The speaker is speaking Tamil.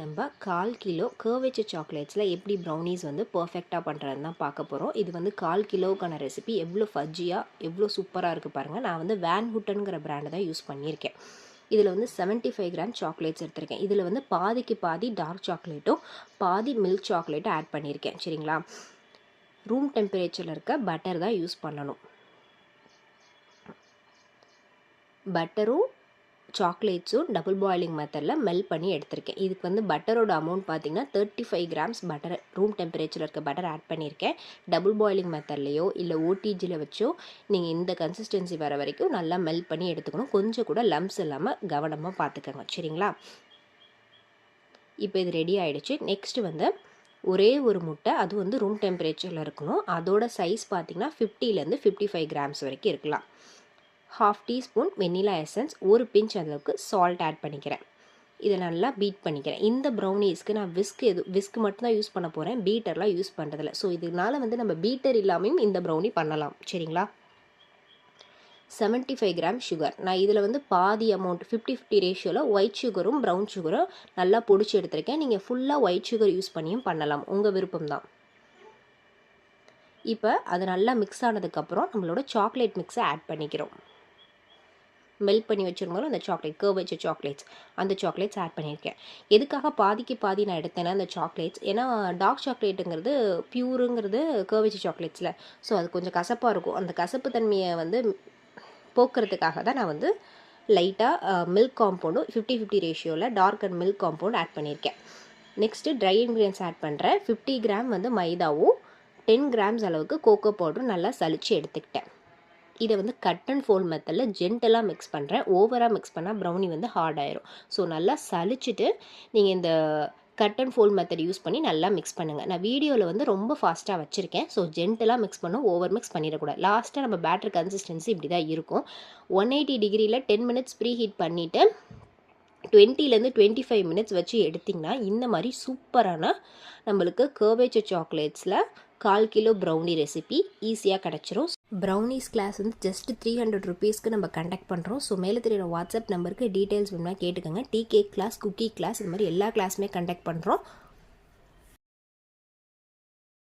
நம்ம 1/4 கிலோ கர்வேச்சர் சாக்லேட்ஸில் எப்படி ப்ரௌனீஸ் வந்து பர்ஃபெக்டாக பண்ணுறதுன்னு தான் பார்க்க போகிறோம். இது வந்து 1/4 கிலோவுக்கான ரெசிபி. எவ்வளோ ஃபஜ்ஜியாக எவ்வளோ சூப்பராக இருக்குது பாருங்கள். நான் வந்து வேன் ஹுட்டனுங்கிற பிராண்டை தான் யூஸ் பண்ணியிருக்கேன். இதில் வந்து 75 கிராம் சாக்லேட்ஸ் எடுத்திருக்கேன். இதில் வந்து பாதிக்கு பாதி டார்க் சாக்லேட்டும் பாதி மில்க் சாக்லேட்டும் ஆட் பண்ணியிருக்கேன். சரிங்களா? ரூம் டெம்பரேச்சரில் இருக்க பட்டர் தான் யூஸ் பண்ணணும். பட்டரும் சாக்லேட்ஸும் டபுள் பாயிலிங் மெத்தடில் மெல்ட் பண்ணி எடுத்திருக்கேன். இதுக்கு வந்து பட்டரோட அமௌண்ட் பார்த்திங்கன்னா 35 கிராம்ஸ் பட்டர் ரூம் டெம்பரேச்சரில் இருக்க பட்டர் ஆட் பண்ணியிருக்கேன். டபுள் பாயிலிங் மெத்தட்லையோ இல்லை ஓடிஜியில் வச்சோ நீங்கள் இந்த கன்சிஸ்டன்சி வர வரைக்கும் நல்லா மெல்ட் பண்ணி எடுத்துக்கணும். கொஞ்சம் கூட லம்ஸ் இல்லாமல் கவனமாக பார்த்துக்கோங்க. சரிங்களா? இப்போ இது ரெடி ஆகிடுச்சு. நெக்ஸ்ட்டு வந்து ஒரே ஒரு முட்டை, அது வந்து ரூம் டெம்பரேச்சரில் இருக்கணும். அதோட சைஸ் பார்த்திங்கன்னா 50லேருந்து 55 கிராம்ஸ் வரைக்கும் இருக்கலாம். 1/2 டீஸ்பூன் வெண்ணிலா எசன்ஸ், ஒரு பிஞ்ச் அளவுக்கு சால்ட் ஆட் பண்ணிக்கிறேன். இதை நல்லா பீட் பண்ணிக்கிறேன். இந்த ப்ரௌனீஸ்க்கு நான் விஸ்க் மட்டும்தான் யூஸ் பண்ண போகிறேன். பீட்டர்லாம் யூஸ் பண்ணுறதில்ல. ஸோ இதனால வந்து நம்ம பீட்டர் இல்லாமையும் இந்த ப்ரௌனி பண்ணலாம். சரிங்களா? 75 கிராம் சுகர். நான் இதில் வந்து பாதி அமௌண்ட் 50-50 ரேஷியோவில் ஒயிட் சுகரும் ப்ரௌன் சுகரும் நல்லா பொடிச்சு எடுத்திருக்கேன். நீங்கள் ஃபுல்லாக ஒயிட் சுகர் யூஸ் பண்ணியும் பண்ணலாம், உங்கள் விருப்பம் தான். இப்போ அது நல்லா மிக்ஸ் ஆனதுக்கப்புறம் நம்மளோட சாக்லேட் மிக்ஸை ஆட் பண்ணிக்கிறோம். மெல்ட் பண்ணி வச்சுருந்தாலும் அந்த சாக்லேட் கர்வேச்சர் சாக்லேட்ஸ், அந்த சாக்லேட்ஸ் ஆட் பண்ணியிருக்கேன். எதுக்காக பாதிக்கு பாதி நான் எடுத்தேன்னா அந்த சாக்லேட்ஸ், ஏன்னா டார்க் சாக்லேட்டுங்கிறது பியூருங்கிறது கர்வேச்சர் சாக்லேட்ஸில், ஸோ அது கொஞ்சம் கசப்பாக இருக்கும். அந்த கசப்பு தன்மையை வந்து போக்குறதுக்காக தான் நான் வந்து லைட்டாக மில்க் காம்பவுண்டும் 50-50 ரேஷியோவில் dark and milk compound add பண்ணியிருக்கேன். நெக்ஸ்ட்டு ட்ரை இன்க்ரீடியன்ஸ் ஆட் பண்ணுறேன். 50 கிராம் வந்து மைதாவும் 10 கிராம்ஸ் அளவுக்கு கோகோ பவுடரும் நல்லா சலிச்சு எடுத்துக்கிட்டேன். இதை வந்து கட் அண்ட் ஃபோல்ட் மெத்தடில் ஜென்டலாக மிக்ஸ் பண்ணுறேன். ஓவராக மிக்ஸ் பண்ணால் ப்ரௌனி வந்து ஹார்ட் ஆயிரும். ஸோ நல்லா சலிச்சுட்டு நீங்கள் இந்த cut and fold method use பண்ணி நல்லா மிக்ஸ் பண்ணுங்கள். நான் வீடியோவில் வந்து ரொம்ப ஃபாஸ்ட்டாக வச்சுருக்கேன். ஸோ ஜென்டலாக மிக்ஸ் பண்ண ஓவர் மிக்ஸ் பண்ணிடக்கூடாது. லாஸ்ட்டாக நம்ம பேட்டர் கன்சிஸ்டன்சி இப்படி தான் இருக்கும். 180 டிகிரியில் 10 மினிட்ஸ் ப்ரீ ஹீட் பண்ணிவிட்டு 20லேருந்து 25 மினிட்ஸ் வச்சு எடுத்திங்கன்னா இந்த மாதிரி சூப்பரான நம்மளுக்கு கர்வேச்சர் சாக்லேட்ஸில் 1/4 கிலோ ப்ரௌனி ரெசிபி ஈஸியாக கிடச்சிரும். ப்ரௌனிஸ் கிளாஸ் வந்து ஜஸ்ட் 300 ருபீஸ்க்கு நம்ம கண்டக்ட் பண்ணுறோம். ஸோ மேலே தெரியுற வாட்ஸ்அப் நம்பருக்கு டீட்டெயில்ஸ் வேணும்னா கேட்டுக்கோங்க. Tea cake class, cookie class, இது மாதிரி எல்லா கிளாஸுமே கண்டக்ட் பண்ணுறோம்.